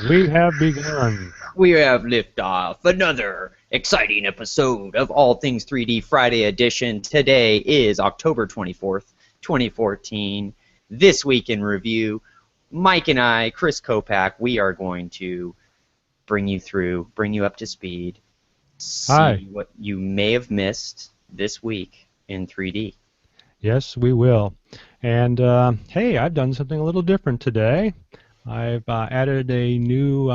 We have begun. We have liftoff. Another exciting episode of All Things 3D Friday edition. Today is October 24th, 2014. This week in review, Mike and I, Chris Kopak, we are going to bring you up to speed, see what you may have missed this week in 3D. Yes, we will. And hey, I've done something a little different today. I've added a new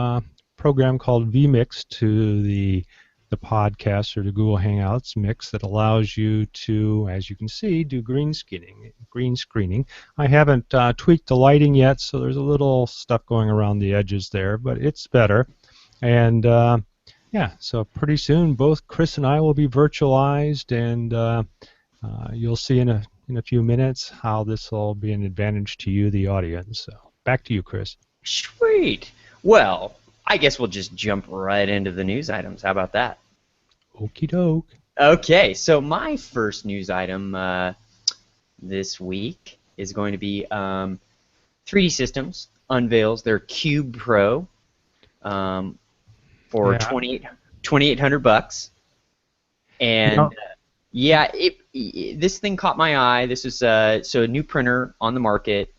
program called vMix to the podcast or the Google Hangouts mix that allows you to, as you can see, do green screening. I haven't tweaked the lighting yet, so there's a little stuff going around the edges there, but it's better. And yeah, so pretty soon both Chris and I will be virtualized, and you'll see in a few minutes how this will be an advantage to you, the audience. So back to you, Chris. Sweet. Well, I guess we'll just jump right into the news items. How about that? Okie doke. Okay, so my first news item this week is going to be 3D Systems unveils their CubePro for $2,800, and yeah, this thing caught my eye. This is so a new printer on the market,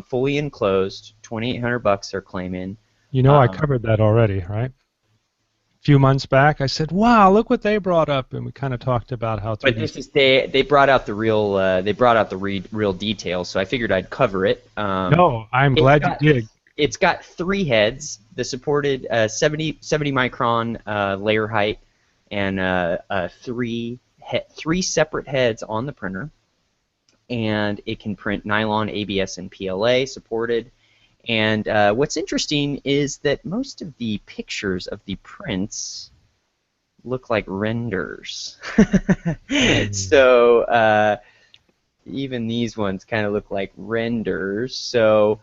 fully enclosed, $2,800 they're claiming. You know, I covered that already, right? A few months back, I said, "Wow, look what they brought up," and we kind of talked about how. But this is they brought out the real details, so I figured I'd cover it. No, I'm glad you did. It's got 3 heads, the supported 70 micron layer height, and 3 separate heads on the printer, and it can print nylon, ABS, and PLA supported. And what's interesting is that most of the pictures of the prints look like renders. So even these ones kind of look like renders. So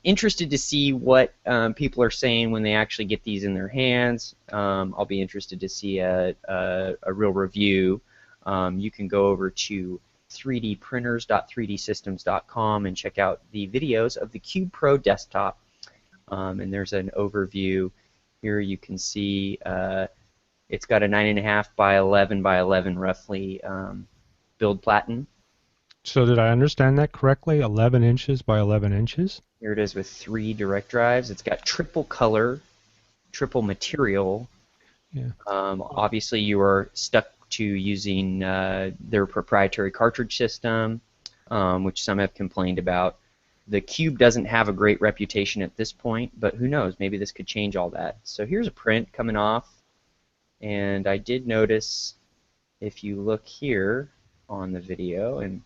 interested to see what people are saying when they actually get these in their hands. I'll be interested to see a real review. You can go over to 3dprinters.3dsystems.com and check out the videos of the CubePro desktop. And there's an overview. Here you can see it's got a 9.5 by 11 by 11 roughly build platen. So did I understand that correctly? 11 inches by 11 inches? Here it is with 3 direct drives. It's got triple color, triple material. Yeah. Obviously, you are stuck to using their proprietary cartridge system, which some have complained about. The Cube doesn't have a great reputation at this point, but who knows? Maybe this could change all that. So here's a print coming off, and I did notice, if you look here on the video and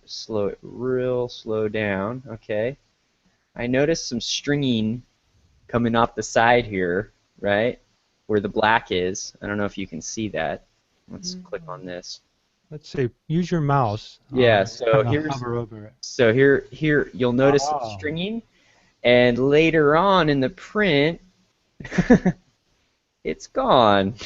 slow it real slow down, okay, I noticed some stringing coming off the side here, right, where the black is. I don't know if you can see that. Let's click on this. Let's see. Use your mouse. Yeah. So here you'll notice some stringing, and later on in the print, it's gone.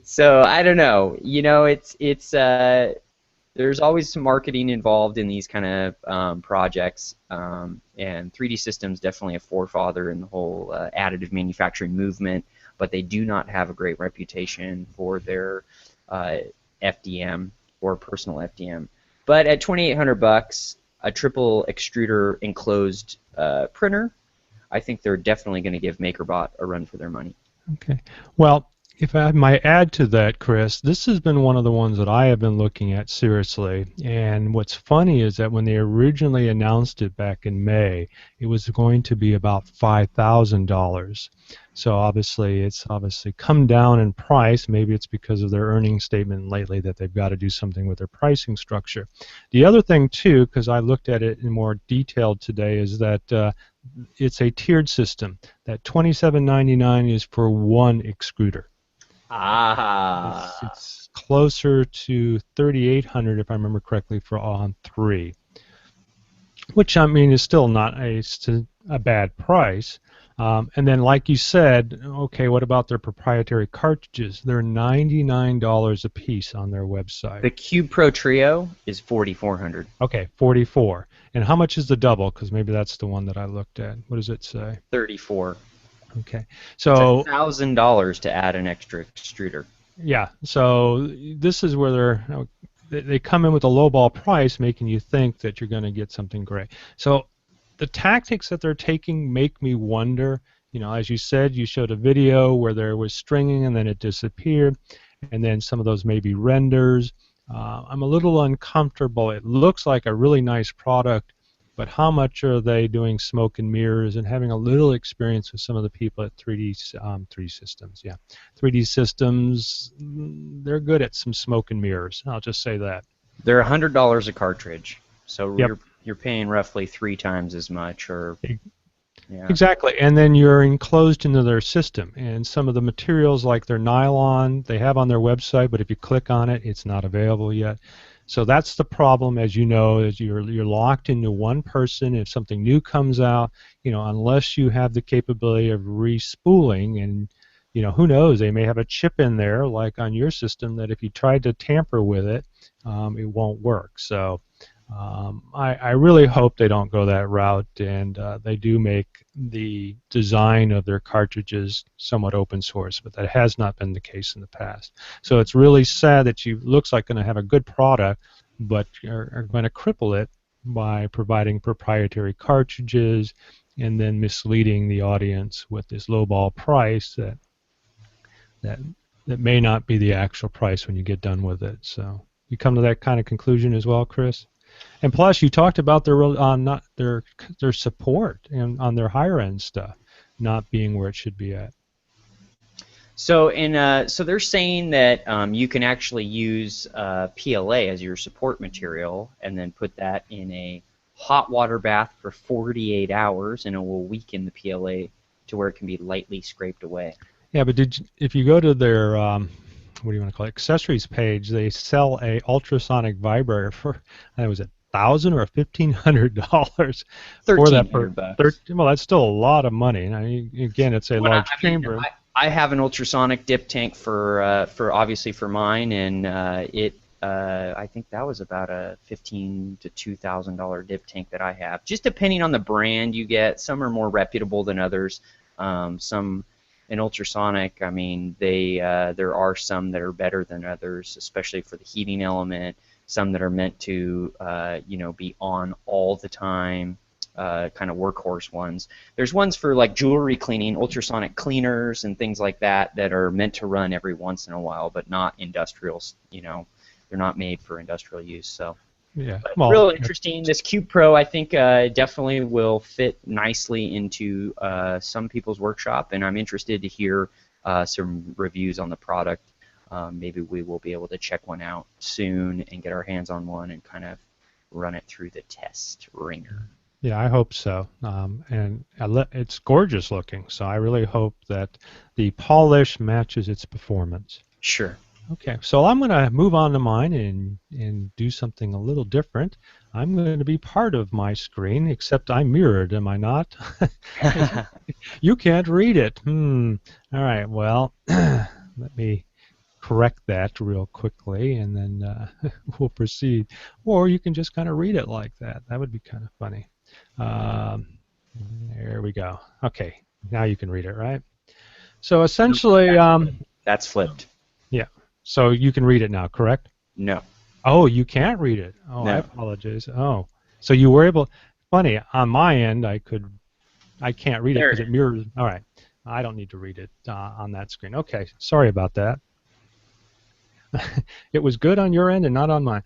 So I don't know. You know, it's there's always some marketing involved in these kind of projects, and 3D Systems definitely a forefather in the whole additive manufacturing movement. But they do not have a great reputation for their FDM or personal FDM. But at $2,800, a triple extruder enclosed printer, I think they're definitely going to give MakerBot a run for their money. Okay. Well, if I might add to that, Chris, this has been one of the ones that I have been looking at seriously. And what's funny is that when they originally announced it back in May, it was going to be about $5,000. So obviously, it's come down in price. Maybe it's because of their earnings statement lately that they've got to do something with their pricing structure. The other thing, too, because I looked at it in more detail today, is that it's a tiered system. That $27.99 is for one extruder. It's closer to $3,800 if I remember correctly for on 3, which I mean is still not a bad price. And then, like you said, okay, what about their proprietary cartridges? They're $99 a piece on their website. The CubePro Trio is 4,400. Okay, 44. And how much is the double? Because maybe that's the one that I looked at. What does it say? 34. Okay, It's so $1,000 to add an extra extruder. yeah, so this is where they come in with a lowball price, making you think that you're going to get something great. So the tactics that they're taking make me wonder. You know, as you said, you showed a video where there was stringing and then it disappeared, and then some of those may be renders. I'm a little uncomfortable. It looks like a really nice product, but how much are they doing smoke and mirrors and having a little experience with some of the people at 3D Systems? Yeah, 3D Systems, they're good at some smoke and mirrors. I'll just say that. They're $100 a cartridge, so Yep. you're paying roughly 3 times as much, or yeah. Exactly, and then you're enclosed into their system, and some of the materials like their nylon they have on their website, but if you click on it, it's not available yet. So that's the problem, as you know, is you're locked into one person. If something new comes out, you know, unless you have the capability of respooling, and you know, who knows, they may have a chip in there, like on your system, that if you tried to tamper with it, it won't work. So I really hope they don't go that route, and they do make the design of their cartridges somewhat open source, but that has not been the case in the past. So it's really sad that you looks like going to have a good product, but are going to cripple it by providing proprietary cartridges and then misleading the audience with this lowball price that that may not be the actual price when you get done with it. So you come to that kind of conclusion as well, Chris? And plus, you talked about their not their support and on their higher end stuff not being where it should be at. So so they're saying that you can actually use PLA as your support material, and then put that in a hot water bath for 48 hours, and it will weaken the PLA to where it can be lightly scraped away. Yeah, but if you go to their what do you want to call it, accessories page, they sell a ultrasonic vibrator for, I think it was $1,000 or $1,500 for that. $1,300. Well, that's still a lot of money. I mean, again, it's a large chamber. I have an ultrasonic dip tank for obviously for mine, and I think that was about a $1,500 to $2,000 dip tank that I have. Just depending on the brand you get, some are more reputable than others. Some in ultrasonic, I mean, there are some that are better than others, especially for the heating element. Some that are meant to be on all the time, kind of workhorse ones. There's ones for like jewelry cleaning, ultrasonic cleaners and things like that that are meant to run every once in a while, but not industrial. They're not made for industrial use. So. Yeah, well, real interesting. This CubePro, I think, definitely will fit nicely into some people's workshop, and I'm interested to hear some reviews on the product. Maybe we will be able to check one out soon and get our hands on one and kind of run it through the test ringer. Yeah, I hope so. And it's gorgeous looking, so I really hope that the polish matches its performance. Sure. Okay, so I'm going to move on to mine and do something a little different. I'm going to be part of my screen, except I'm mirrored, am I not? You can't read it. All right, well, let me correct that real quickly, and then we'll proceed. Or you can just kind of read it like that. That would be kind of funny. There we go. Okay, now you can read it, right? So essentially... That's flipped. Yeah. So you can read it now, correct? No. Oh, you can't read it. Oh, no. I apologize. Oh, so you were able. Funny, on my end, I can't read it because it mirrors. All right, I don't need to read it on that screen. Okay, sorry about that. It was good on your end and not on mine.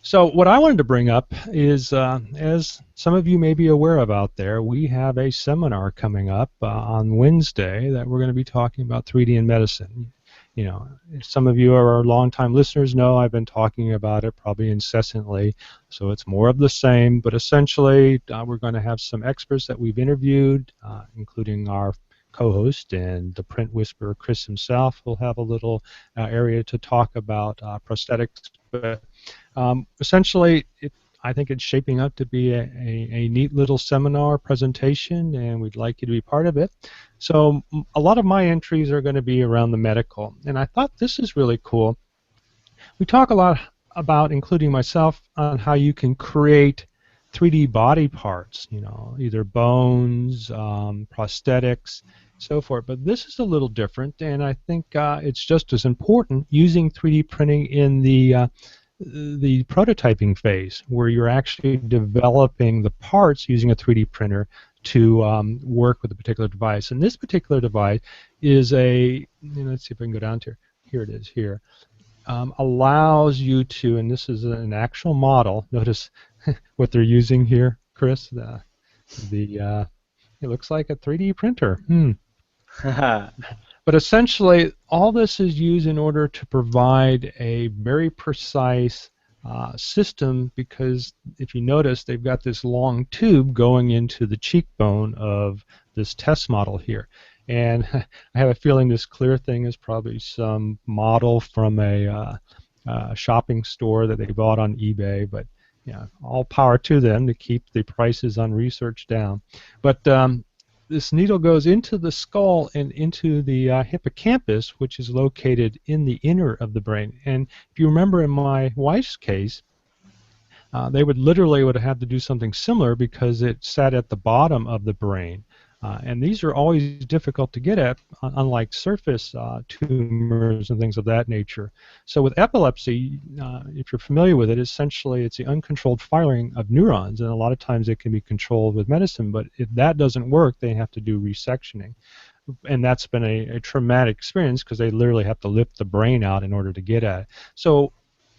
So what I wanted to bring up is, as some of you may be aware of out there, we have a seminar coming up on Wednesday that we're going to be talking about 3D in medicine. You know, some of you are longtime listeners know I've been talking about it probably incessantly, so it's more of the same, but essentially we're going to have some experts that we've interviewed, including our co-host and the print whisperer Chris himself will have a little area to talk about prosthetics, but essentially I think it's shaping up to be a neat little seminar presentation, and we'd like you to be part of it. So a lot of my entries are going to be around the medical, and I thought this is really cool. We talk a lot about, including myself, on how you can create 3D body parts, either bones, prosthetics, so forth. But this is a little different, and I think it's just as important using 3D printing in the prototyping phase, where you're actually developing the parts using a 3D printer to work with a particular device. And this particular device is let's see if I can go down to here. It is here. Allows you to, and this is an actual model. Notice what they're using here, Chris. It looks like a 3D printer. But essentially, all this is used in order to provide a very precise system, because if you notice, they've got this long tube going into the cheekbone of this test model here. And I have a feeling this clear thing is probably some model from a shopping store that they bought on eBay. But yeah, all power to them to keep the prices on research down. But this needle goes into the skull and into the hippocampus, which is located in the inner of the brain. And if you remember in my wife's case, they would have had to do something similar because it sat at the bottom of the brain. And these are always difficult to get at, unlike surface tumors and things of that nature. So with epilepsy, if you're familiar with it, essentially it's the uncontrolled firing of neurons, and a lot of times it can be controlled with medicine, but if that doesn't work, they have to do resectioning. And that's been a traumatic experience, because they literally have to lift the brain out in order to get at it. So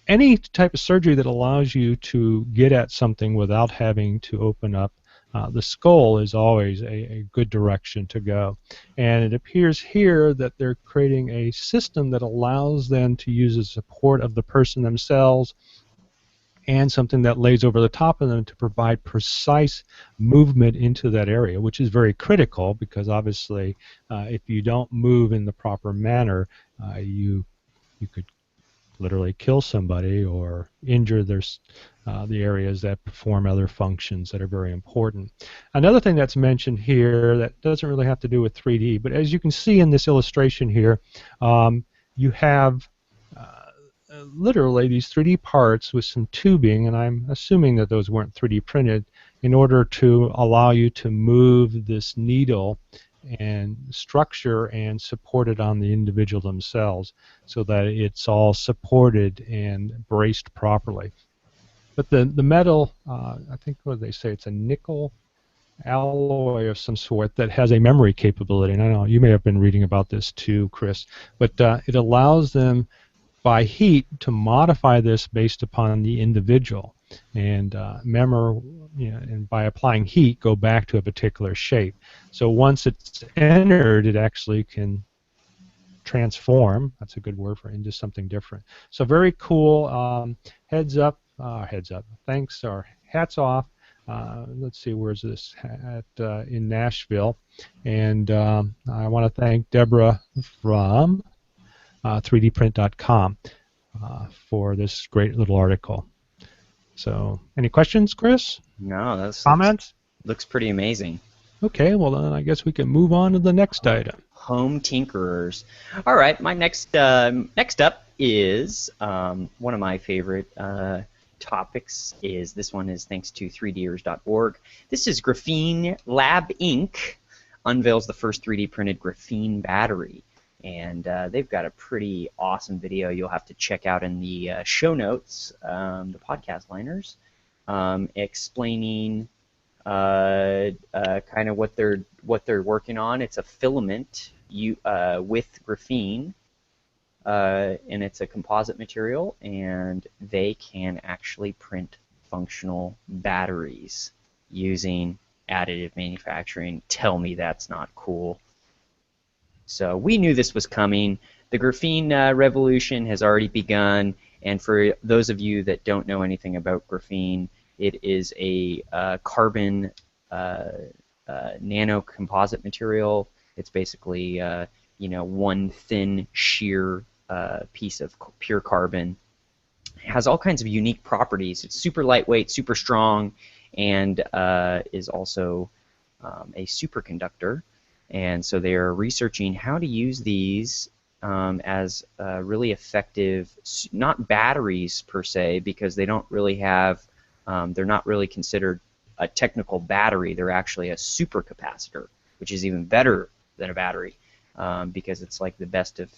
any type of surgery that allows you to get at something without having to open up the skull is always a good direction to go. And it appears here that they're creating a system that allows them to use the support of the person themselves and something that lays over the top of them to provide precise movement into that area, which is very critical, because obviously if you don't move in the proper manner, you could literally kill somebody or injure the areas that perform other functions that are very important. Another thing that's mentioned here that doesn't really have to do with 3D, but as you can see in this illustration here, you have literally these 3D parts with some tubing, and I'm assuming that those weren't 3D printed, in order to allow you to move this needle and structure and support it on the individual themselves, so that it's all supported and braced properly. But the metal, I think what they say, it's a nickel alloy of some sort that has a memory capability. And I know you may have been reading about this too, Chris, but it allows them by heat to modify this based upon the individual, and and by applying heat, go back to a particular shape. So once it's entered, it actually can transform, that's a good word for it, into something different. So very cool. Heads up, thanks, or hats off. Let's see, where's this in Nashville, and I want to thank Deborah from 3dprint.com for this great little article. So, any questions, Chris? No, Comments? Looks pretty amazing. Okay, well then I guess we can move on to the next item. Home tinkerers. All right, my next up is one of my favorite topics. This one is thanks to 3ders.org. This is Graphene Lab Inc. unveils the first 3D printed graphene battery. And they've got a pretty awesome video you'll have to check out in the show notes, the podcast liners, explaining kind of what they're working on. It's a filament with graphene, and it's a composite material, and they can actually print functional batteries using additive manufacturing. Tell me that's not cool. So we knew this was coming. The graphene revolution has already begun, and for those of you that don't know anything about graphene, it is a carbon nano composite material. It's basically one thin sheer piece of pure carbon, has all kinds of unique properties. It's super lightweight, super strong, and is also a superconductor. And so they're researching how to use these as really effective, not batteries per se, because they don't really have, they're not really considered a technical battery. They're actually a supercapacitor, which is even better than a battery because it's like the best of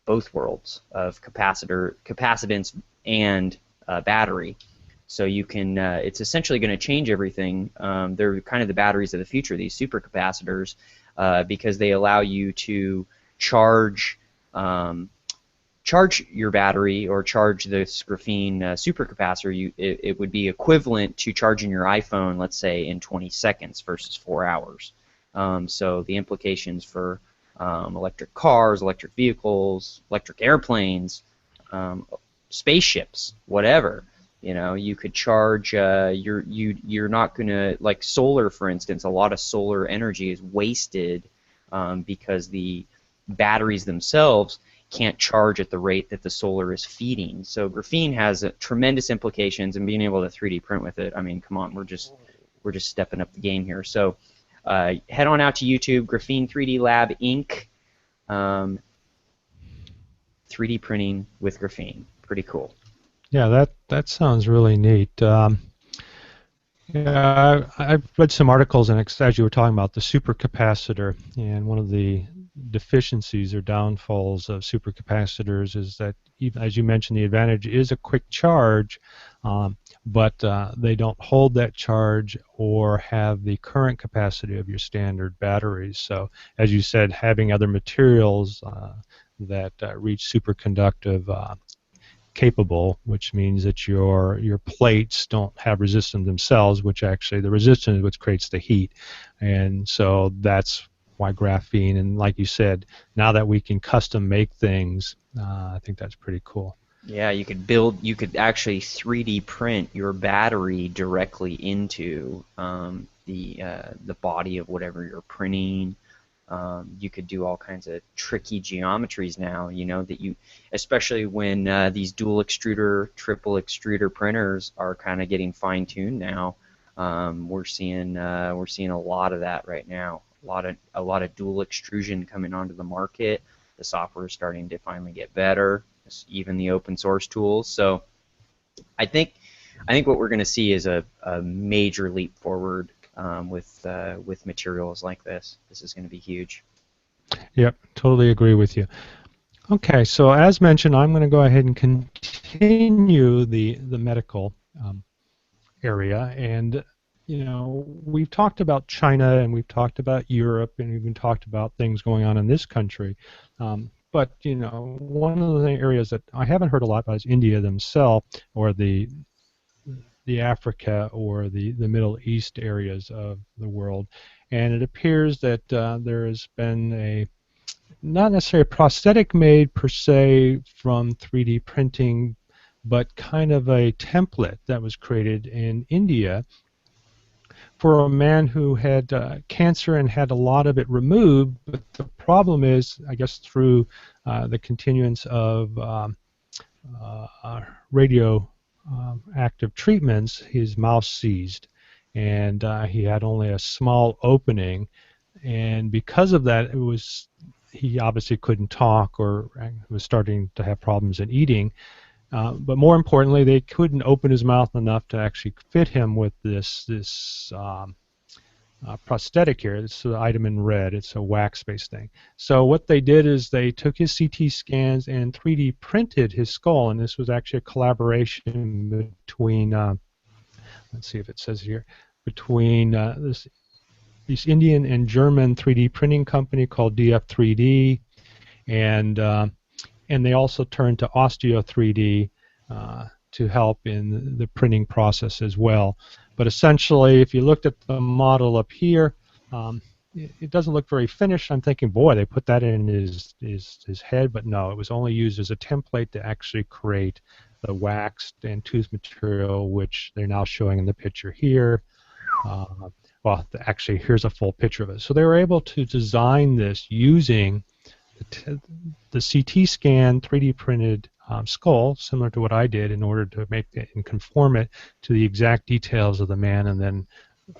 both worlds of capacitance and battery. So you can, it's essentially going to change everything. They're kind of the batteries of the future, these supercapacitors, because they allow you to charge charge your battery or charge this graphene supercapacitor. It would be equivalent to charging your iPhone, let's say, in 20 seconds versus 4 hours. So the implications for electric cars, electric vehicles, electric airplanes, spaceships, whatever. You know, you could charge. You're not gonna, like solar, for instance. A lot of solar energy is wasted because the batteries themselves can't charge at the rate that the solar is feeding. So graphene has tremendous implications, and being able to 3D print with it. I mean, come on, we're just stepping up the game here. So head on out to YouTube, Graphene 3D Lab Inc. 3D printing with graphene. Pretty cool. Yeah, that sounds really neat. Yeah, I've read some articles, and as you were talking about the supercapacitor, and one of the deficiencies or downfalls of supercapacitors is that, even as you mentioned, the advantage is a quick charge, but they don't hold that charge or have the current capacity of your standard batteries. So, as you said, having other materials that reach superconductive capable, which means that your plates don't have resistance themselves, which actually the resistance is what creates the heat. And so that's why graphene, and like you said, now that we can custom make things, I think that's pretty cool. Yeah, you could actually 3D print your battery directly into the body of whatever you're printing. You could do all kinds of tricky geometries now, you know, that you, especially when these dual extruder, triple extruder printers are kind of getting fine-tuned now. We're seeing a lot of that right now. A lot of dual extrusion coming onto the market. The software is starting to finally get better, even the open source tools. So I think what we're going to see is a major leap forward with materials like this. This is going to be huge. Yep, totally agree with you. Okay, so as mentioned, I'm going to go ahead and continue the medical area, and you know, we've talked about China, and we've talked about Europe, and we've even talked about things going on in this country. But you know, one of the areas that I haven't heard a lot about is India themselves, or the Africa or the Middle East areas of the world. And it appears that there has been a, not necessarily a prosthetic made per se from 3D printing, but kind of a template that was created in India for a man who had cancer and had a lot of it removed. But the problem is, I guess, through the continuance of radio active treatments, his mouth seized, and he had only a small opening, and because of that, he obviously couldn't talk or was starting to have problems in eating. But more importantly, they couldn't open his mouth enough to actually fit him with this prosthetic here. It's the item in red. It's a wax-based thing. So what they did is they took his CT scans and 3D printed his skull, and this was actually a collaboration between, let's see if it says here, between this Indian and German 3D printing company called DF3D, and they also turned to Osteo 3D to help in the printing process as well. But essentially, if you looked at the model up here, it doesn't look very finished. I'm thinking, boy, they put that in his head, but no, it was only used as a template to actually create the waxed and tooth material, which they're now showing in the picture here. Well, actually, here's a full picture of it. So they were able to design this using the CT scan 3D printed skull, similar to what I did, in order to make it and conform it to the exact details of the man. And then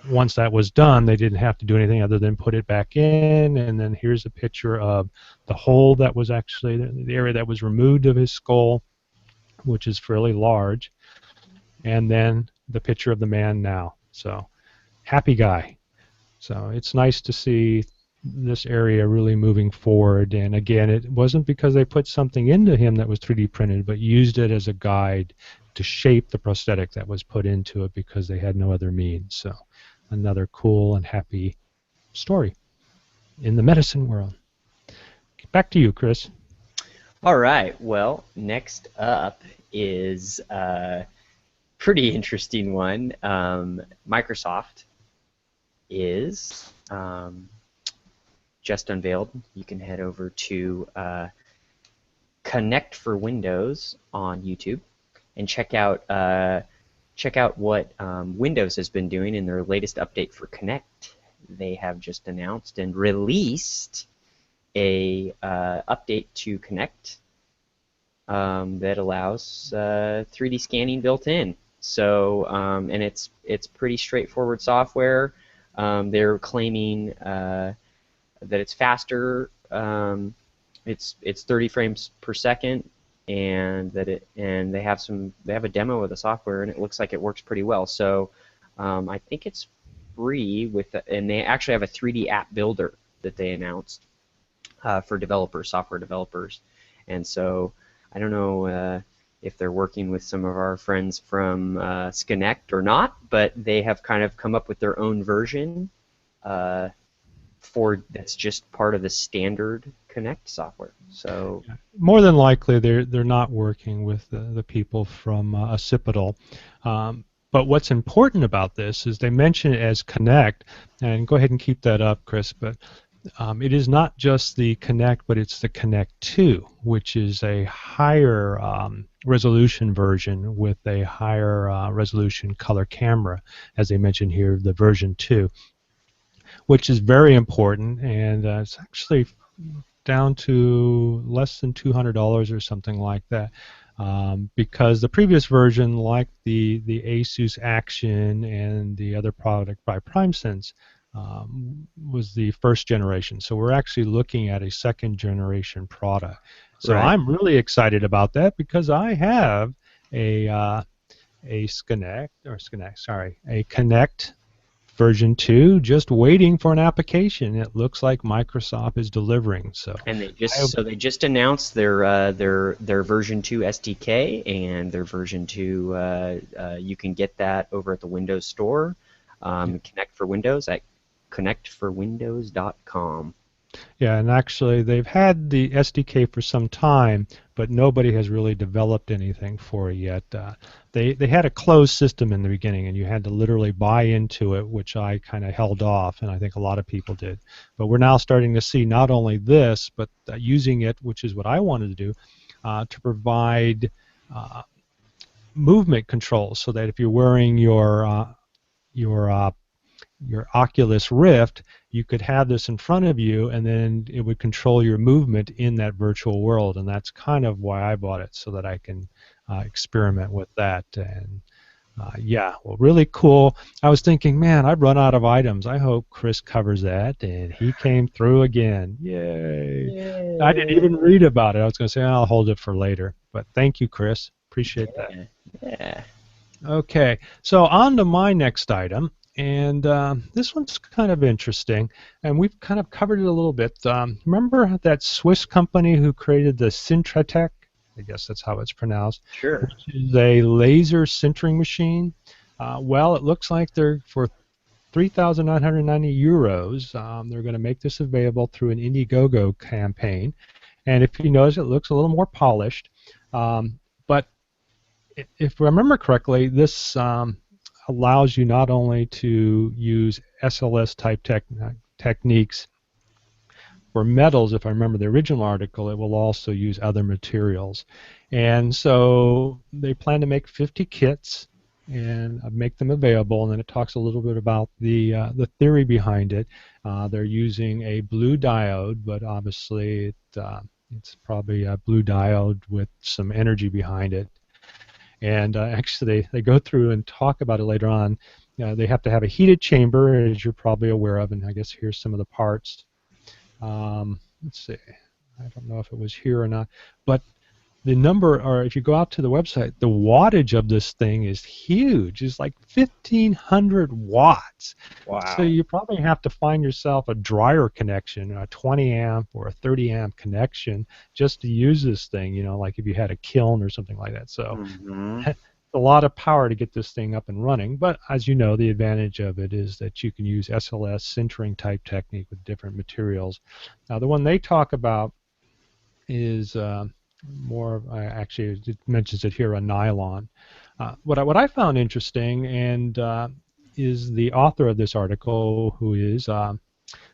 once that was done, they didn't have to do anything other than put it back in. And then here's a picture of the hole that was actually the area that was removed of his skull, which is fairly large. And then the picture of the man now. So happy guy. So it's nice to see this area really moving forward. And again, it wasn't because they put something into him that was 3D printed, but used it as a guide to shape the prosthetic that was put into it because they had no other means. So another cool and happy story in the medicine world. Back to you, Chris. All right. Well, next up is a pretty interesting one. Microsoft is just unveiled. You can head over to Kinect for Windows on YouTube and check out what Windows has been doing in their latest update for Kinect. They have just announced and released a update to Kinect that allows 3D scanning built in. So and it's pretty straightforward software. They're claiming that it's faster. It's 30 frames per second, and they have a demo of the software, and it looks like it works pretty well. So I think it's free and they actually have a 3D app builder that they announced for developers, software developers, and so I don't know if they're working with some of our friends from Skinect or not, but they have kind of come up with their own version that's just part of the standard Kinect software. So more than likely, they're not working with the people from Occipital. But what's important about this is they mention it as Kinect, and go ahead and keep that up, Chris. But it is not just the Kinect, but it's the Kinect 2, which is a higher resolution version with a higher resolution color camera, as they mentioned here, the version 2, which is very important, and it's actually down to less than $200 or something like that. Because the previous version, like the Asus Action and the other product by PrimeSense, was the first generation. So we're actually looking at a second generation product. So right. I'm really excited about that because I have a Kinect version 2 just waiting for an application. It looks like Microsoft is delivering. And they just announced their version 2 SDK and their version 2 you can get that over at the Windows Store. Kinect for Windows at connectforwindows.com. Yeah, and actually they've had the SDK for some time, but nobody has really developed anything for it yet. They had a closed system in the beginning, and you had to literally buy into it, which I kind of held off, and I think a lot of people did. But we're now starting to see not only this, but using it, which is what I wanted to do, to provide movement controls, so that if you're wearing your Oculus Rift, you could have this in front of you, and then it would control your movement in that virtual world. And that's kind of why I bought it, so that I can experiment with that. And yeah, well, really cool. I was thinking, man, I've run out of items. I hope Chris covers that, and he came through again. Yay! Yay. I didn't even read about it. I was going to say I'll hold it for later. But thank you, Chris. Appreciate that. Yeah. Okay, so on to my next item. And this one's kind of interesting, and we've kind of covered it a little bit. Remember that Swiss company who created the Intratec? I guess that's how it's pronounced. Sure. Which is a laser sintering machine. Well, it looks like they're for 3,990 euros. They're going to make this available through an Indiegogo campaign. And if you notice, it looks a little more polished. But if I remember correctly, this allows you not only to use SLS type techniques for metals. If I remember the original article, it will also use other materials. And so they plan to make 50 kits and make them available, and then it talks a little bit about the theory behind it. They're using a blue diode, but obviously It's probably a blue diode with some energy behind it. And actually, they go through and talk about it later on. They have to have a heated chamber, as you're probably aware of, and I guess here's some of the parts. Let's see. I don't know if it was here or not, but the number, or if you go out to the website, the wattage of this thing is huge. It's like 1,500 watts. So Wow. you probably have to find yourself a dryer connection, a 20 amp or a 30 amp connection, just to use this thing, like if you had a kiln or something like that. So Hmm. a lot of power to get this thing up and running. But as you know, the advantage of it is that you can use SLS sintering type technique with different materials. Now, the one they talk about is more, actually, it mentions it here, a nylon. What I found interesting and is the author of this article, who is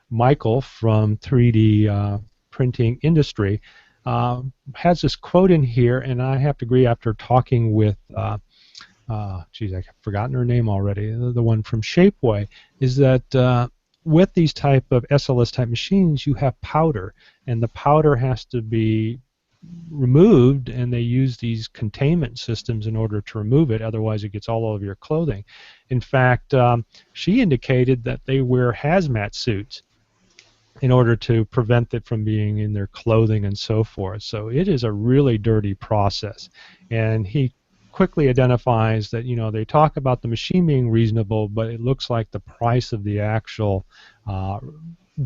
Michael from 3D Printing Industry, has this quote in here, and I have to agree after talking with geez, I've forgotten her name already, the one from Shapeway, is that with these type of SLS type machines, you have powder, and the powder has to be removed, and they use these containment systems in order to remove it, otherwise it gets all over your clothing. In fact, she indicated that they wear hazmat suits in order to prevent it from being in their clothing and so forth. So it is a really dirty process. And he quickly identifies that, they talk about the machine being reasonable, but it looks like the price of the actual uh,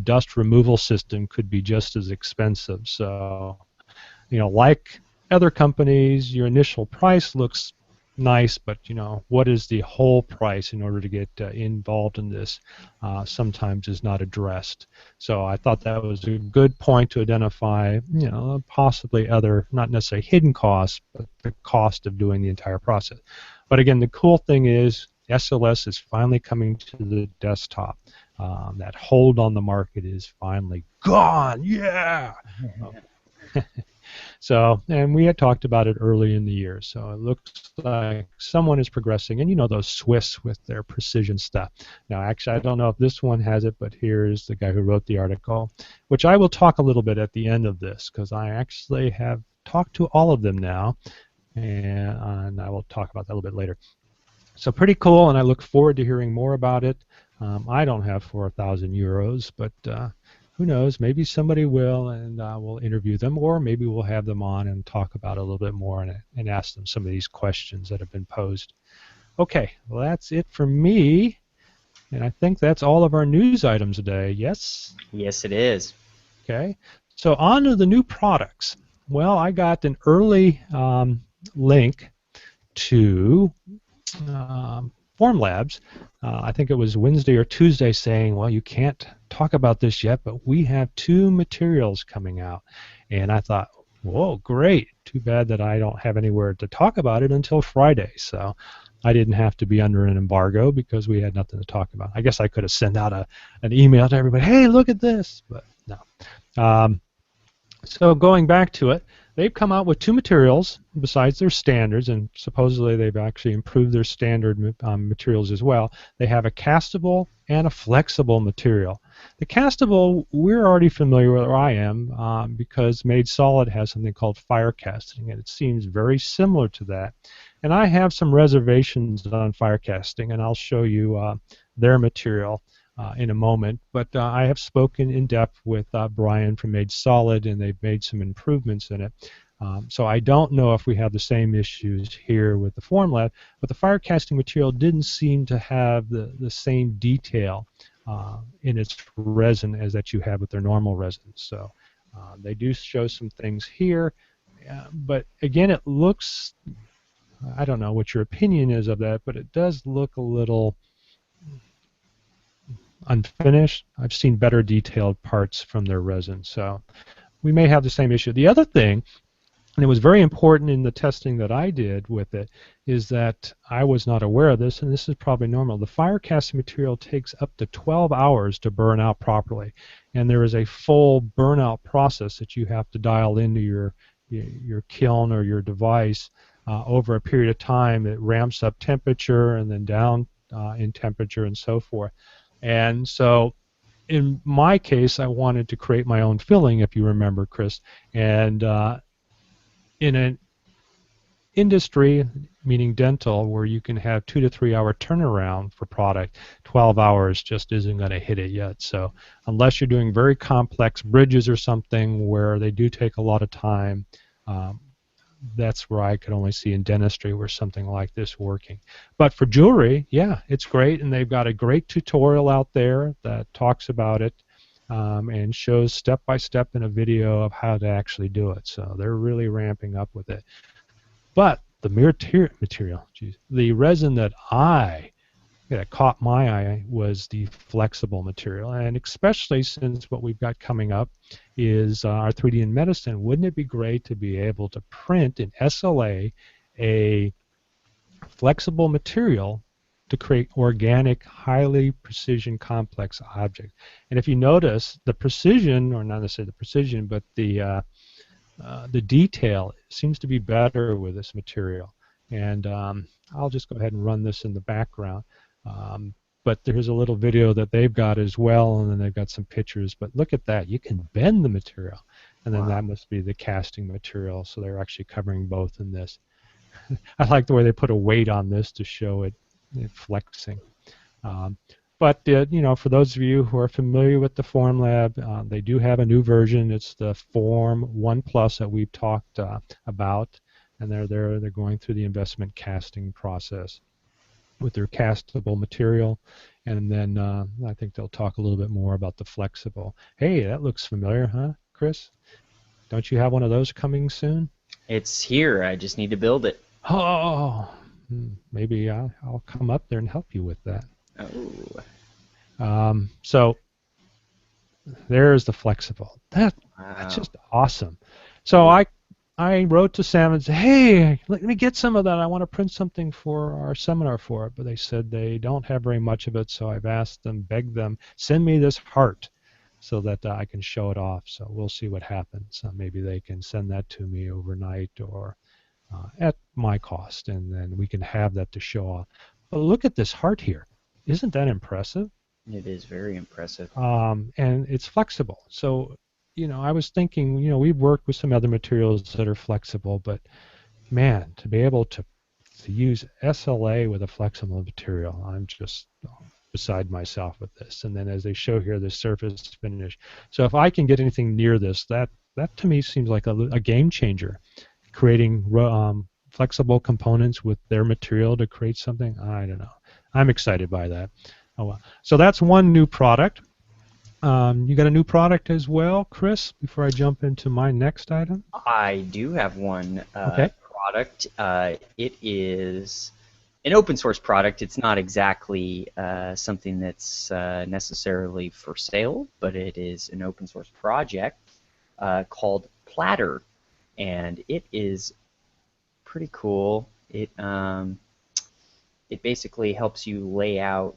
dust removal system could be just as expensive. So, like other companies, your initial price looks nice, but what is the whole price in order to get involved in this sometimes is not addressed. So I thought that was a good point to identify, possibly other, not necessarily hidden costs, but the cost of doing the entire process. But again, the cool thing is SLS is finally coming to the desktop. That hold on the market is finally gone. Yeah. So, and we had talked about it early in the year. So it looks like someone is progressing, and those Swiss with their precision stuff. Now, actually, I don't know if this one has it, but here's the guy who wrote the article, which I will talk a little bit at the end of this, because I actually have talked to all of them now, and I will talk about that a little bit later. So pretty cool, and I look forward to hearing more about it. I don't have 4,000 euros, but who knows? Maybe somebody will, and we'll interview them, or maybe we'll have them on and talk about it a little bit more and ask them some of these questions that have been posed. Okay, well, that's it for me, and I think that's all of our news items today. Yes? Yes, it is. Okay, so on to the new products. Well, I got an early link to Formlabs. I think it was Wednesday or Tuesday, saying, well, you can't talk about this yet, but we have two materials coming out. And I thought, whoa, great. Too bad that I don't have anywhere to talk about it until Friday. So I didn't have to be under an embargo because we had nothing to talk about. I guess I could have sent out an email to everybody, hey, look at this, but no. So going back to it, they've come out with two materials besides their standards, and supposedly they've actually improved their standard materials as well. They have a castable and a flexible material. The castable, we're already familiar with, or I am, because Made Solid has something called fire casting, and it seems very similar to that. And I have some reservations on fire casting, and I'll show you their material in a moment, but I have spoken in depth with Brian from Made Solid, and they've made some improvements in it. So I don't know if we have the same issues here with the Formlab, but the fire casting material didn't seem to have the same detail in its resin as that you have with their normal resin. So they do show some things here, but again, it looks, I don't know what your opinion is of that, but it does look a little unfinished. I've seen better detailed parts from their resin, so we may have the same issue. The other thing, and it was very important in the testing that I did with it, is that I was not aware of this, and this is probably normal. The fire casting material takes up to 12 hours to burn out properly, and there is a full burnout process that you have to dial into your kiln or your device over a period of time. It ramps up temperature and then down in temperature and so forth. And so in my case, I wanted to create my own filling, if you remember, Chris. And in an industry, meaning dental, where you can have 2 to 3 hour turnaround for product, 12 hours just isn't going to hit it yet. So unless you're doing very complex bridges or something where they do take a lot of time, um, that's where I could only see in dentistry where something like this working. But for jewelry, yeah, it's great, and they've got a great tutorial out there that talks about it and shows step by step in a video of how to actually do it. So they're really ramping up with it. But the material, geez, the resin that caught my eye was the flexible material, and especially since what we've got coming up is our 3D in medicine. Wouldn't it be great to be able to print in SLA a flexible material to create organic, highly precision, complex objects? And if you notice, the precision, or not necessarily the precision, but the detail seems to be better with this material. And I'll just go ahead and run this in the background. Um, but there's a little video that they've got as well, and then they've got some pictures. But look at that. You can bend the material. And then that must be the casting material. So they're actually covering both in this. I like the way they put a weight on this to show it flexing. Um, but for those of you who are familiar with the Formlab, they do have a new version. It's the Form 1 Plus that we've talked about, and they're going through the investment casting process with their castable material, and then I think they'll talk a little bit more about the flexible. Hey, that looks familiar, huh, Chris? Don't you have one of those coming soon? It's here. I just need to build it. Oh, maybe I'll come up there and help you with that. Oh. So there's the flexible. That's just awesome. So I wrote to Sam and said, hey, let me get some of that. I want to print something for our seminar for it. But they said they don't have very much of it, so I've asked them, begged them, send me this heart so that I can show it off. So we'll see what happens. Maybe they can send that to me overnight or at my cost, and then we can have that to show off. But look at this heart here. Isn't that impressive? It is very impressive. And it's flexible. So, I was thinking, we've worked with some other materials that are flexible, but man, to be able to use SLA with a flexible material, I'm just beside myself with this. And then as they show here, the surface finish. So if I can get anything near this, that to me seems like a game changer. Creating flexible components with their material to create something, I don't know. I'm excited by that. Oh well. So that's one new product. You got a new product as well, Chris, before I jump into my next item? I do have one Okay. product. It is an open source product. It's not exactly something that's necessarily for sale, but it is an open source project called Platter. And it is pretty cool. It basically helps you lay out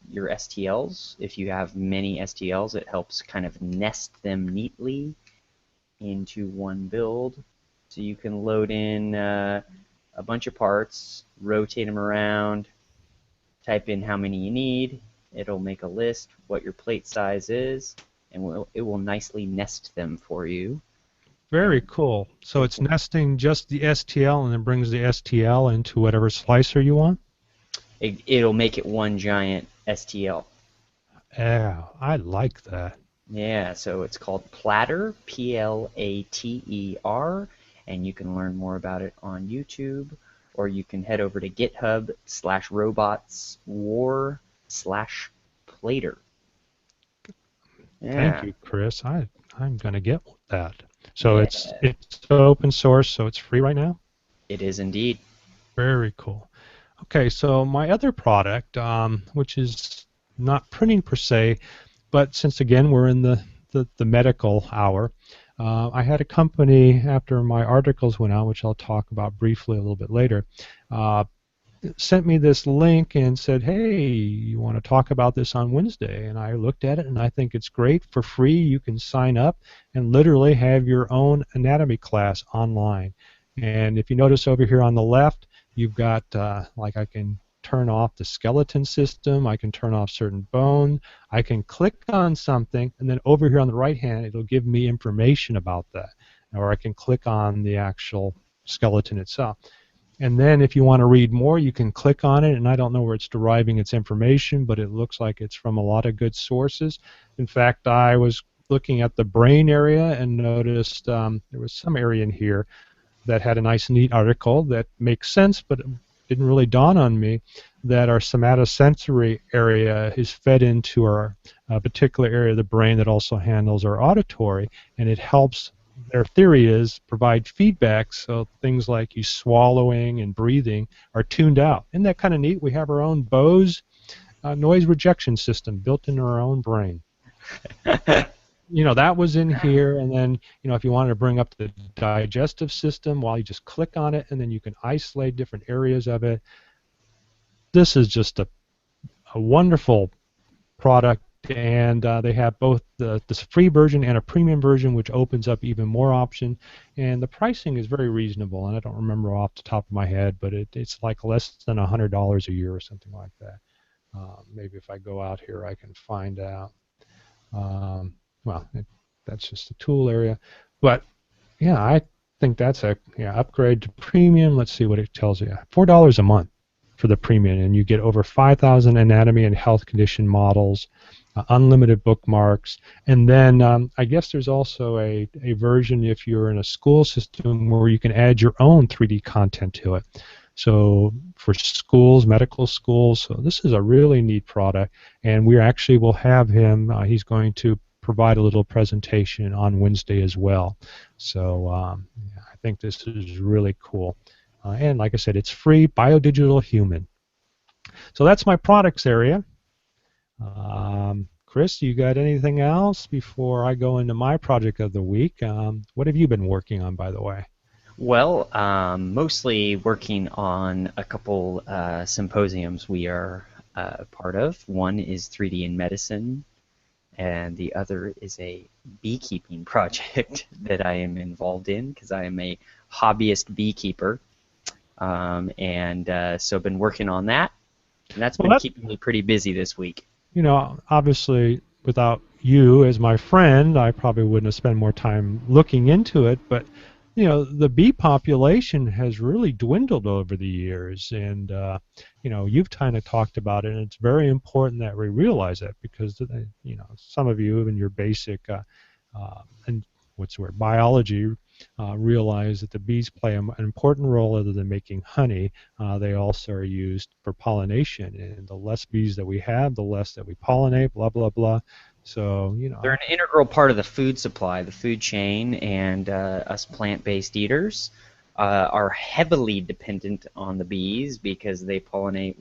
your STLs. If you have many STLs, it helps kind of nest them neatly into one build. So you can load in a bunch of parts, rotate them around, type in how many you need. It'll make a list, what your plate size is, and it will nicely nest them for you. Very cool. So it's nesting just the STL and then brings the STL into whatever slicer you want? It'll make it one giant STL. Yeah, I like that. Yeah, so it's called Platter, Plater, and you can learn more about it on YouTube, or you can head over to github/robotswar/plater. Yeah. Thank you, Chris. I'm going to get that. So yeah. It's open source, so it's free right now? It is indeed. Very cool. Okay, so my other product, which is not printing per se, but since again we're in the medical hour, I had a company after my articles went out, which I'll talk about briefly a little bit later, sent me this link and said, hey, you want to talk about this on Wednesday? And I looked at it and I think it's great. For free, you can sign up and literally have your own anatomy class online. And if you notice over here on the left, you've got, like I can turn off the skeleton system. I can turn off certain bone. I can click on something, and then over here on the right hand, it'll give me information about that. Or I can click on the actual skeleton itself. And then if you want to read more, you can click on it, and I don't know where it's deriving its information, but it looks like it's from a lot of good sources. In fact, I was looking at the brain area and noticed there was some area in here that had a nice, neat article that makes sense, but it didn't really dawn on me that our somatosensory area is fed into our particular area of the brain that also handles our auditory, and it helps. Their theory is provide feedback so things like you swallowing and breathing are tuned out. Isn't that kind of neat? We have our own Bose noise rejection system built into our own brain. That was in here, and then if you wanted to bring up the digestive system, well, you just click on it, and then you can isolate different areas of it. This is just a wonderful product, and they have both this free version and a premium version, which opens up even more option, and the pricing is very reasonable, and I don't remember off the top of my head, but it's like less than $100 a year or something like that. Maybe if I go out here I can find out. Well, that's just the tool area, but yeah, I think that's a upgrade to premium. Let's see what it tells you. $4 a month for the premium, and you get over 5,000 anatomy and health condition models, unlimited bookmarks, and then I guess there's also a version if you're in a school system where you can add your own 3D content to it. So for schools, medical schools, so this is a really neat product, and we actually will have him. He's going to provide a little presentation on Wednesday as well. So I think this is really cool. And like I said, it's free, biodigital human. So that's my products area. Chris, you got anything else before I go into my project of the week? What have you been working on, by the way? Well, mostly working on a couple symposiums we are part of. One is 3D in Medicine, and the other is a beekeeping project that I am involved in because I am a hobbyist beekeeper. So I've been working on that, and that's been keeping me pretty busy this week. Obviously, without you as my friend, I probably wouldn't have spent more time looking into it, but the bee population has really dwindled over the years, and you've kind of talked about it, and it's very important that we realize that because some of you in your basic and biology realize that the bees play an important role other than making honey. They also are used for pollination, and the less bees that we have, the less that we pollinate, blah blah blah. So they're an integral part of the food supply, the food chain, and us plant-based eaters are heavily dependent on the bees because they pollinate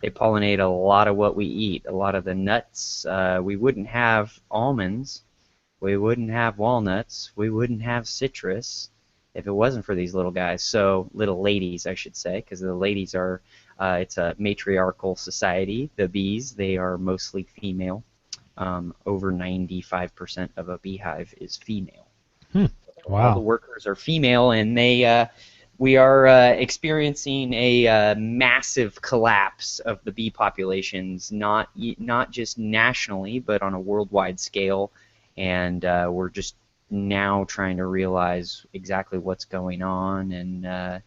they pollinate a lot of what we eat, a lot of the nuts. We wouldn't have almonds, we wouldn't have walnuts, we wouldn't have citrus if it wasn't for these little guys. So little ladies, I should say, because the ladies are it's a matriarchal society. The bees, they are mostly female. Over 95% of a beehive is female. Wow. All the workers are female, and we are experiencing a massive collapse of the bee populations, not just nationally, but on a worldwide scale. And we're just now trying to realize exactly what's going on and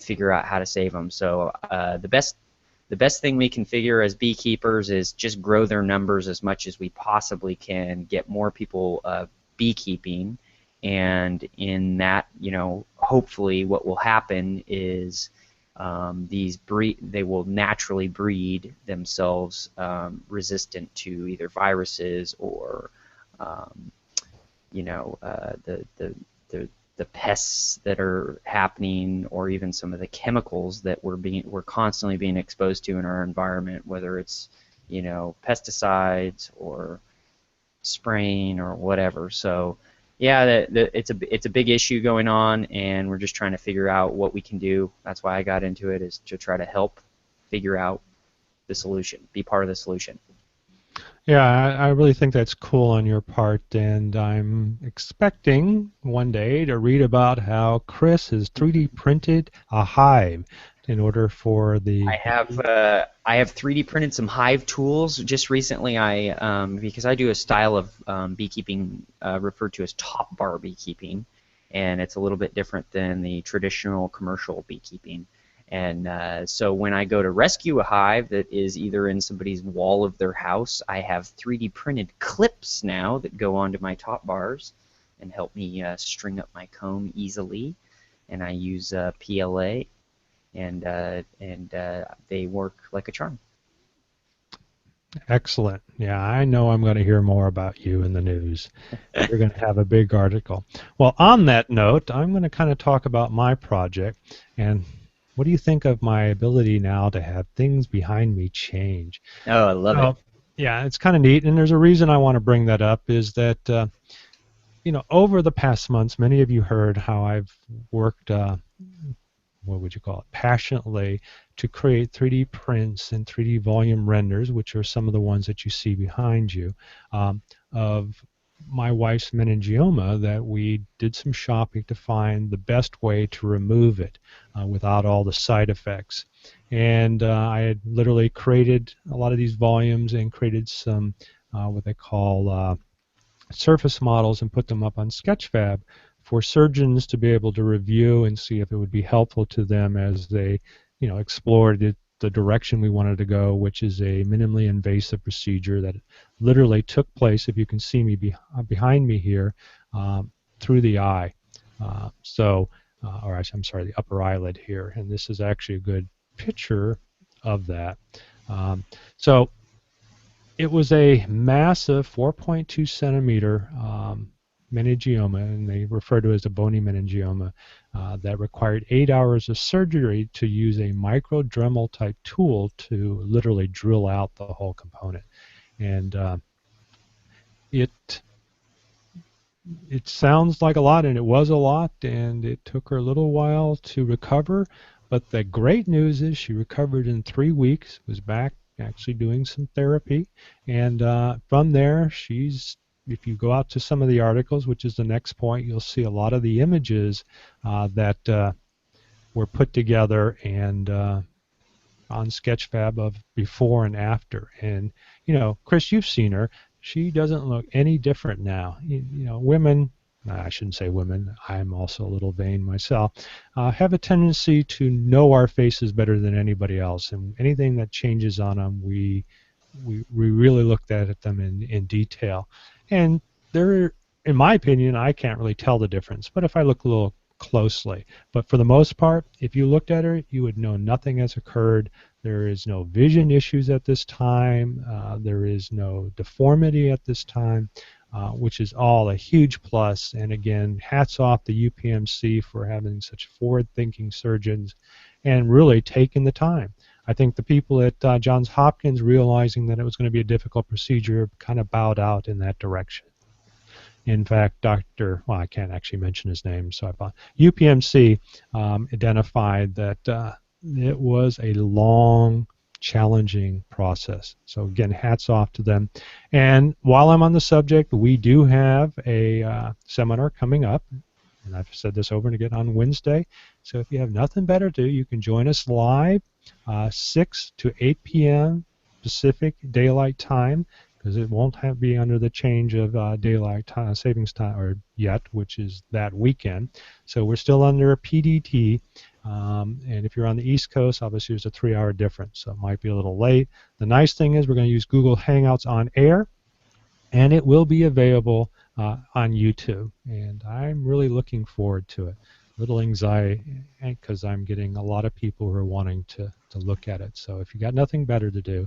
figure out how to save them. So the best thing we can figure as beekeepers is just grow their numbers as much as we possibly can, get more people beekeeping, and in that, hopefully what will happen is they will naturally breed themselves resistant to either viruses or the pests that are happening, or even some of the chemicals that we're constantly being exposed to in our environment, whether it's pesticides or spraying or whatever. So yeah, it's a big issue going on, and we're just trying to figure out what we can do. That's why I got into it, is to try to help figure out the solution, be part of the solution. Yeah, I really think that's cool on your part, and I'm expecting one day to read about how Chris has 3D printed a hive in order for the I have 3D printed some hive tools. Just recently, because I do a style of beekeeping referred to as top bar beekeeping, and it's a little bit different than the traditional commercial beekeeping. And so when I go to rescue a hive that is either in somebody's wall of their house, I have 3D printed clips now that go onto my top bars and help me string up my comb easily. And I use PLA, and they work like a charm. excellent. Yeah, I know I'm going to hear more about you in the news. You're going to have a big article. Well, on that note, I'm going to kind of talk about my project. And what do you think of my ability now to have things behind me change? Oh, I love it. So, yeah, it's kind of neat. And there's a reason I want to bring that up is that, over the past months, many of you heard how I've worked what would you call it, passionately to create 3D prints and 3D volume renders, which are some of the ones that you see behind you, of my wife's meningioma that we did some shopping to find the best way to remove it without all the side effects. And I had literally created a lot of these volumes and created some what they call surface models and put them up on Sketchfab for surgeons to be able to review and see if it would be helpful to them as they, explored the direction we wanted to go, which is a minimally invasive procedure that literally took place, if you can see me behind me here, through the eye. I'm sorry, the upper eyelid here. And this is actually a good picture of that. So it was a massive 4.2 centimeter meningioma, and they refer to it as a bony meningioma, that required 8 hours of surgery to use a micro Dremel type tool to literally drill out the whole component. And it it sounds like a lot, and it was a lot, and it took her a little while to recover. But the great news is she recovered in 3 weeks, was back actually doing some therapy, and from there, if you go out to some of the articles, which is the next point, you'll see a lot of the images that were put together and on Sketchfab of before and after. And, Chris, you've seen her. She doesn't look any different now. Women, I shouldn't say women, I'm also a little vain myself, have a tendency to know our faces better than anybody else. And anything that changes on them, we really looked at them in detail. And there, in my opinion, I can't really tell the difference. But if I look a little closely. But for the most part, if you looked at her, you would know nothing has occurred. There is no vision issues at this time. There is no deformity at this time, which is all a huge plus. And again, hats off to UPMC for having such forward-thinking surgeons and really taking the time. I think the people at Johns Hopkins, realizing that it was going to be a difficult procedure, kind of bowed out in that direction. In fact, I can't actually mention his name, so I thought UPMC identified that it was a long, challenging process. So again, hats off to them. And while I'm on the subject, we do have a seminar coming up, and I've said this over and again, on Wednesday. So if you have nothing better to do, you can join us live 6 to 8 p.m. Pacific Daylight Time, because it won't be under the change of daylight time, savings time or yet, which is that weekend. So we're still under PDT, and if you're on the East Coast, obviously there's a 3-hour difference, so it might be a little late. The nice thing is we're going to use Google Hangouts on air, and it will be available on YouTube, and I'm really looking forward to it. Little anxiety because I'm getting a lot of people who are wanting to look at it. So if you got nothing better to do,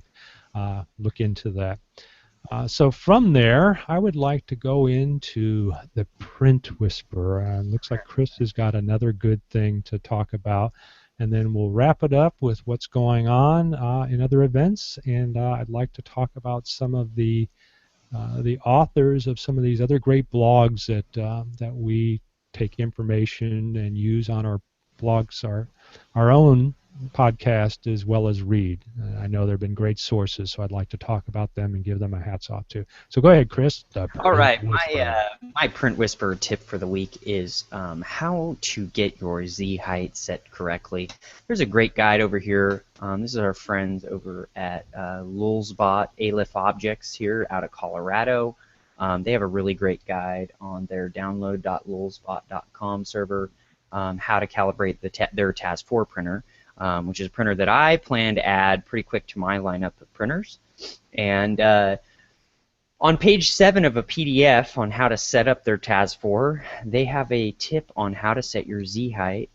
look into that. So from there, I would like to go into the print whisperer. Looks like Chris has got another good thing to talk about, and then we'll wrap it up with what's going on in other events. And I'd like to talk about some of the authors of some of these other great blogs that we take information and use on our blogs, our own podcast as well as read. I know there have been great sources, so I'd like to talk about them and give them a hats off to. So go ahead, Chris. The All print right, whisperer. my print whisperer tip for the week is how to get your Z height set correctly. There's a great guide over here. This is our friends over at Lulzbot Aleph Objects here out of Colorado. They have a really great guide on their download.lulzbot.com server, how to calibrate their TAS4 printer, which is a printer that I plan to add pretty quick to my lineup of printers. And on page 7 of a PDF on how to set up their TAS4, they have a tip on how to set your Z height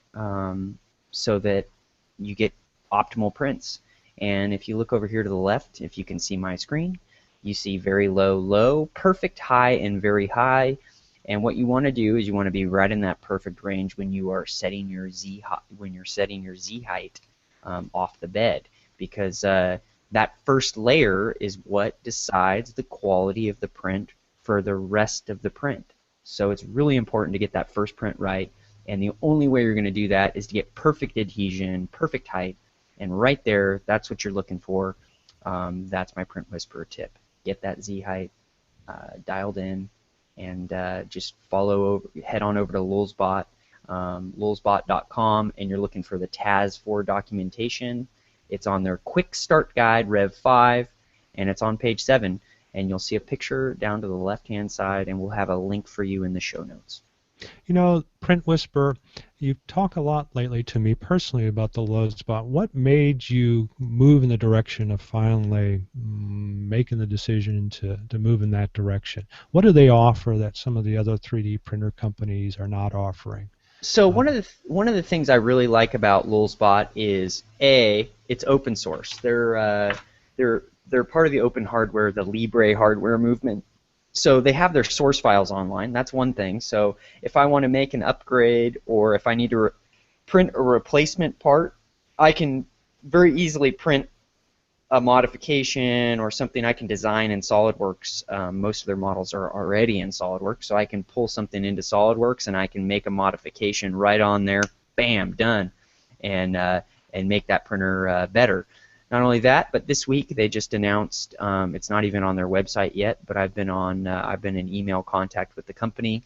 so that you get optimal prints. And if you look over here to the left, if you can see my screen, you see very low, low, perfect high, and very high. And what you want to do is you want to be right in that perfect range when you are setting your Z height off the bed, because that first layer is what decides the quality of the print for the rest of the print. So it's really important to get that first print right, and the only way you're going to do that is to get perfect adhesion, perfect height, and right there, that's what you're looking for. That's my print whisperer tip. Get that Z height dialed in, and just head on over to Lulzbot, lulzbot.com, and you're looking for the TAS4 documentation. It's on their quick start guide, Rev 5, and it's on page 7. And you'll see a picture down to the left-hand side, and we'll have a link for you in the show notes. You know, Print Whisper, you talk a lot lately to me personally about the low spot. What made you move in the direction of finally making the decision to move in that direction? What do they offer that some of the other 3D printer companies are not offering? So one of the things I really like about Lulzbot is it's open source. They're part of the open hardware, the Libre hardware movement. So they have their source files online. That's one thing. So if I want to make an upgrade, or if I need to print a replacement part, I can very easily print a modification or something I can design in SolidWorks. Most of their models are already in SolidWorks, so I can pull something into SolidWorks and I can make a modification right on there. Bam, done, and make that printer better. Not only that, but this week they just announced, it's not even on their website yet, but I've been in email contact with the company.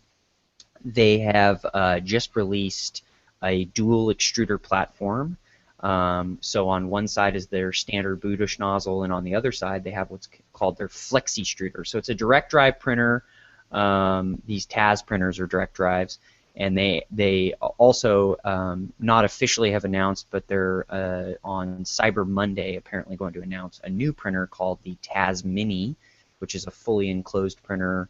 They have just released a dual extruder platform. So on one side is their standard Budish nozzle, and on the other side they have what's called their Flex extruder. So it's a direct drive printer. These TAS printers are direct drives. And they also not officially have announced, but they're on Cyber Monday apparently going to announce a new printer called the TAS Mini, which is a fully enclosed printer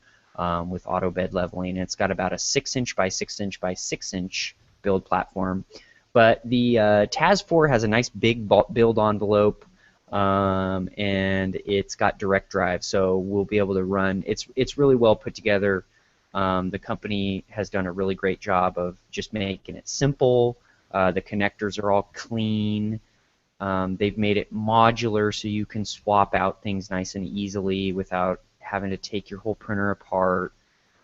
with auto bed leveling. And it's got about a 6-inch by 6-inch by 6-inch build platform. But the TAS4 has a nice big build envelope, and it's got direct drive, so we'll be able to run. It's really well put together. The company has done a really great job of just making it simple. The connectors are all clean. They've made it modular so you can swap out things nice and easily without having to take your whole printer apart.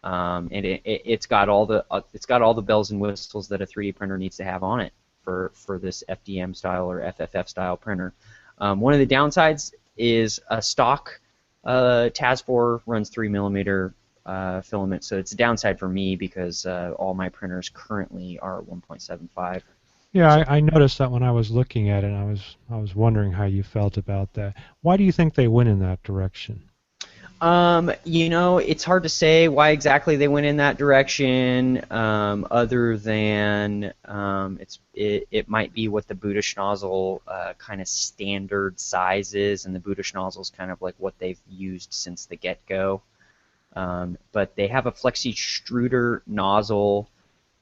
And it's got all the bells and whistles that a 3D printer needs to have on it for this FDM style or FFF style printer. One of the downsides is a stock TAS4 runs 3mm filament, so it's a downside for me because all my printers currently are 1.75. Yeah, I noticed that when I was looking at it, and I was wondering how you felt about that. Why do you think they went in that direction? It's hard to say why exactly they went in that direction, other than it might be what the Budish nozzle kind of standard size is, and the Budish nozzle is kind of like what they've used since the get-go. But they have a Flex extruder nozzle,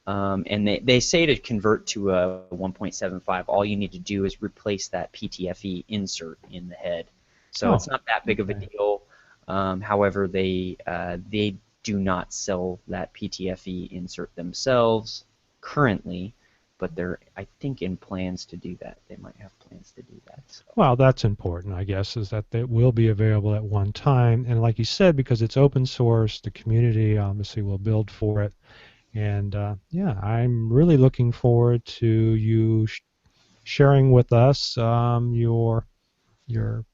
and they say to convert to a 1.75, all you need to do is replace that PTFE insert in the head. So it's not that big of a deal. However, they do not sell that PTFE insert themselves currently, but they're, I think, in plans to do that. They might have plans to do that. So. Well, that's important, I guess, is that they will be available at one time. And like you said, because it's open source, the community obviously will build for it. And yeah, I'm really looking forward to you sharing with us your your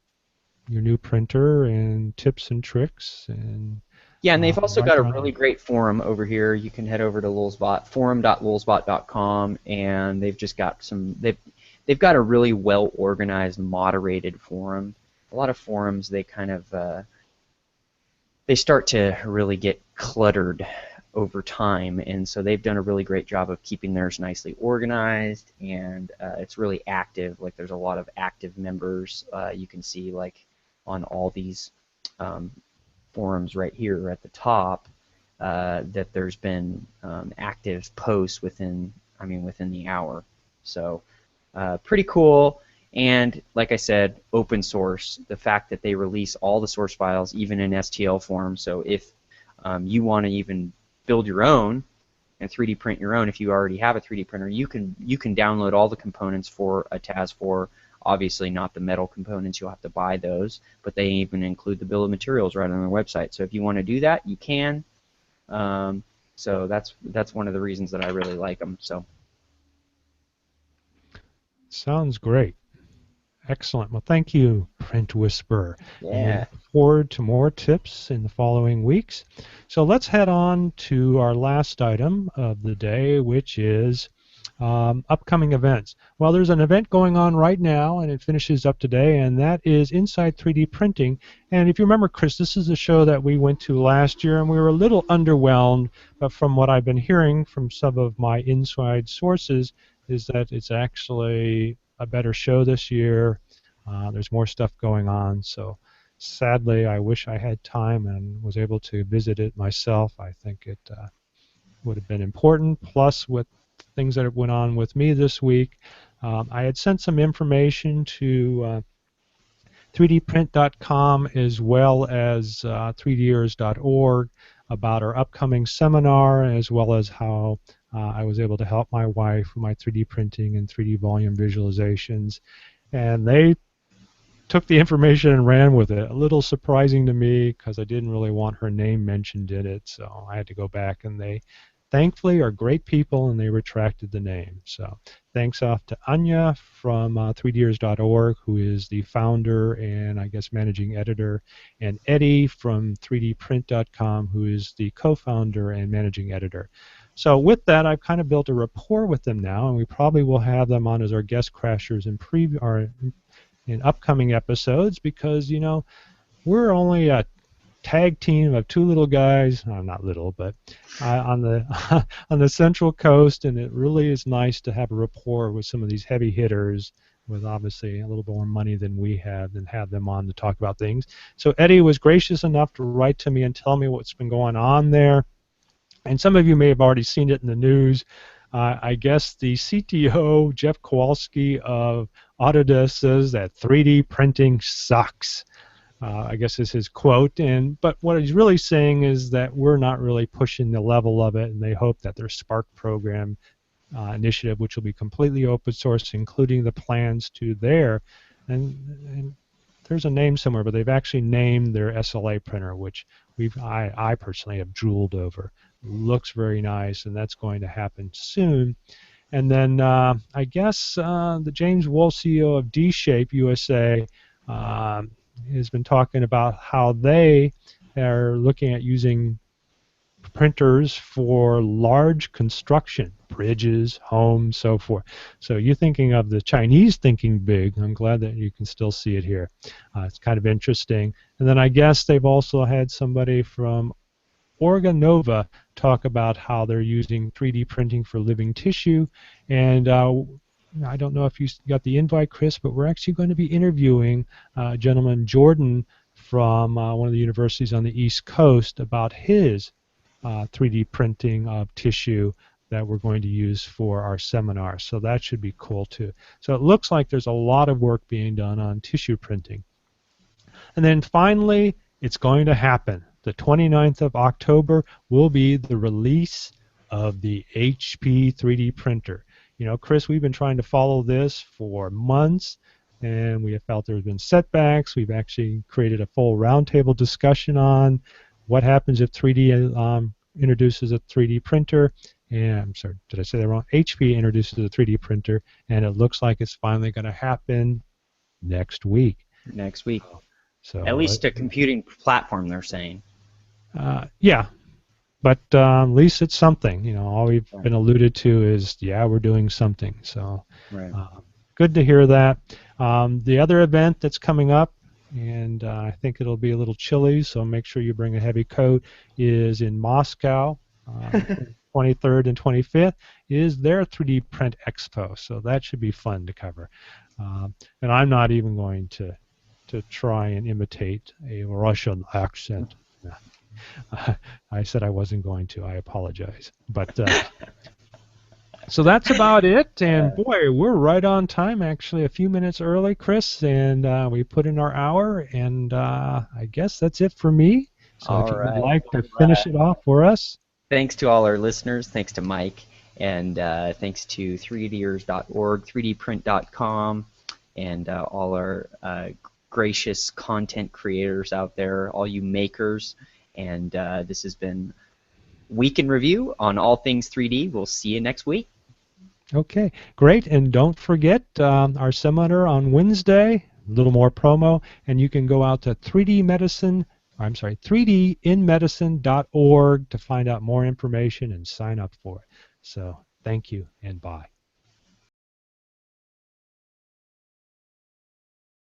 new printer and tips and tricks and Yeah, and they've also right got a around really here. great forum over here. You can head over to Lulzbot, forum.lulzbot.com, and they've just got they've got a really well organized, moderated forum. A lot of forums they kind of they start to really get cluttered over time, and so they've done a really great job of keeping theirs nicely organized, and it's really active. Like there's a lot of active members. You can see like on all these um, forums right here at the top that there's been active posts within, I mean, within the hour. So pretty cool. And like I said, open source. The fact that they release all the source files, even in STL form. So if you want to even build your own and 3D print your own, if you already have a 3D printer, you can download all the components for a TAS4. Obviously not the metal components, you'll have to buy those, but they even include the bill of materials right on their website. So if you want to do that, you can. Um, so that's one of the reasons that I really like them. So Sounds great. Excellent. Well, thank you, Print Whisperer. And we'll yeah. look forward to more tips in the following weeks. So let's head on to our last item of the day, which is upcoming events. Well, there's an event going on right now, and it finishes up today, and that is Inside 3D Printing. And if you remember, Chris, this is a show that we went to last year, and we were a little underwhelmed, but from what I've been hearing from some of my inside sources, is that it's actually a better show this year. There's more stuff going on, so sadly, I wish I had time and was able to visit it myself. I think it would have been important. Plus, with things that went on with me this week, I had sent some information to 3dprint.com as well as 3ders.org about our upcoming seminar, as well as how I was able to help my wife with my 3D printing and 3D volume visualizations. And they took the information and ran with it. A little surprising to me because I didn't really want her name mentioned in it, so I had to go back, and they thankfully are great people and they retracted the name. So thanks off to Anya from 3ders.org, who is the founder and I guess managing editor, and Eddie from 3dprint.com, who is the co-founder and managing editor. So with that, I've kind of built a rapport with them now, and we probably will have them on as our guest crashers in upcoming episodes because, you know, we're only a tag team of two little guys, not little, but on the on the Central Coast, and it really is nice to have a rapport with some of these heavy hitters with obviously a little bit more money than we have and have them on to talk about things. So Eddie was gracious enough to write to me and tell me what's been going on there. And some of you may have already seen it in the news. I guess the CTO, Jeff Kowalski of Autodesk, says that 3D printing sucks. I guess is his quote. But what he's really saying is that we're not really pushing the level of it, and they hope that their Spark program initiative, which will be completely open source, including the plans to there, and there's a name somewhere, but they've actually named their SLA printer, which I personally have drooled over. Looks very nice, and that's going to happen soon. And then I guess the James Wolf, CEO of D-Shape USA, has been talking about how they are looking at using printers for large construction, bridges, homes, so forth. So you're thinking of the Chinese thinking big. I'm glad that you can still see it here. It's kind of interesting. And then I guess they've also had somebody from Organova talk about how they're using 3D printing for living tissue. And I don't know if you got the invite, Chris, but we're actually going to be interviewing a gentleman, Jordan, from one of the universities on the East Coast about his 3D printing of tissue that we're going to use for our seminar. So that should be cool too. So it looks like there's a lot of work being done on tissue printing. And then finally, it's going to happen. The 29th of October will be the release of the HP 3D printer. You know, Chris, we've been trying to follow this for months, and we have felt there's been setbacks. We've actually created a full roundtable discussion on what happens if 3D introduces a 3D printer. and I'm sorry, did I say that wrong? HP introduces a 3D printer, and it looks like it's finally going to happen next week. Next week. At So, least a computing platform, they're saying. yeah, but at least it's something. All we've Right. been alluded to is, yeah, we're doing something. So, Right. good to hear that. The other event that's coming up, and I think it'll be a little chilly, so make sure you bring a heavy coat, is in Moscow, 23rd and 25th, is their 3D Print Expo. So that should be fun to cover. And I'm not even going to try and imitate a Russian accent. I said I wasn't going to. I apologize. But so that's about it. And boy, we're right on time, actually, a few minutes early, Chris. And we put in our hour. And I guess that's it for me. So if All you would right. like to finish it off for us. Thanks to all our listeners. Thanks to Mike. And thanks to 3ders.org, 3dprint.com, and all our gracious content creators out there, all you makers. And this has been Week in Review on all things 3D. We'll see you next week. Okay, great. And don't forget our seminar on Wednesday, a little more promo, and you can go out to 3dinmedicine.org to find out more information and sign up for it. So thank you and bye.